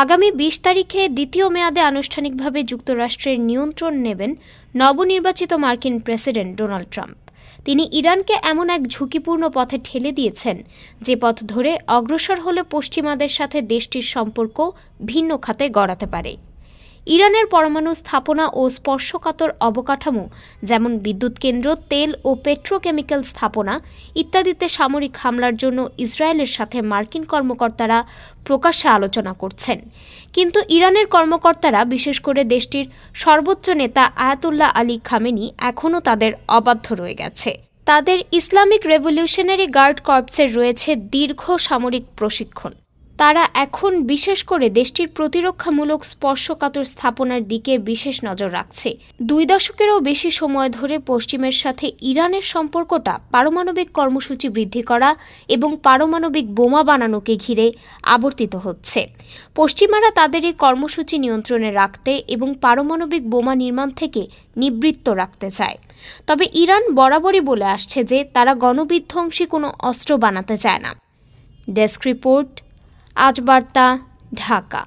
আগামী ২০ তারিখে দ্বিতীয় মেয়াদে আনুষ্ঠানিকভাবে যুক্তরাষ্ট্রের নিয়ন্ত্রণ নেবেন নবনির্বাচিত মার্কিন প্রেসিডেন্ট ডোনাল্ড ট্রাম্প। তিনি ইরানকে এমন এক ঝুঁকিপূর্ণ পথে ঠেলে দিয়েছেন যে পথ ধরে অগ্রসর হলে পশ্চিমাদের সাথে দেশটির সম্পর্ক ভিন্ন খাতে গড়াতে পারে। ইরানের পরমাণু স্থাপনা ও স্পর্শকাতর অবকাঠামো যেমন বিদ্যুৎ কেন্দ্র, তেল ও পেট্রোকেমিক্যাল স্থাপনা ইত্যাদিতে সামরিক হামলার জন্য ইসরায়েলের সাথে মার্কিন কর্মকর্তারা প্রকাশ্যে আলোচনা করছেন। কিন্তু ইরানের কর্মকর্তারা, বিশেষ করে দেশটির সর্বোচ্চ নেতা আয়াতুল্লাহ আলী খামেনি, এখনও তাদের অবাধ্য রয়ে গেছে। তাদের ইসলামিক রেভলিউশনারি গার্ড কর্পসের রয়েছে দীর্ঘ সামরিক প্রশিক্ষণ। তারা এখন বিশেষ করে দেশটির প্রতিরক্ষামূলক স্পর্শকাতর স্থাপনার দিকে বিশেষ নজর রাখছে। 2 দশকেরও বেশি সময় ধরে পশ্চিমের সাথে ইরানের সম্পর্কটা পারমাণবিক কর্মসূচি বৃদ্ধি করা এবং পারমাণবিক বোমা বানানোকে ঘিরে আবর্তিত হচ্ছে। পশ্চিমারা তাদের এই কর্মসূচি নিয়ন্ত্রণে রাখতে এবং পারমাণবিক বোমা নির্মাণ থেকে নিবৃত্ত রাখতে চায়। তবে ইরান বরাবরই বলে আসছে যে তারা গণবিধ্বংসী কোনো অস্ত্র বানাতে চায় না। ডেস্ক রিপোর্ট, আজ বার্তা, ঢাকা।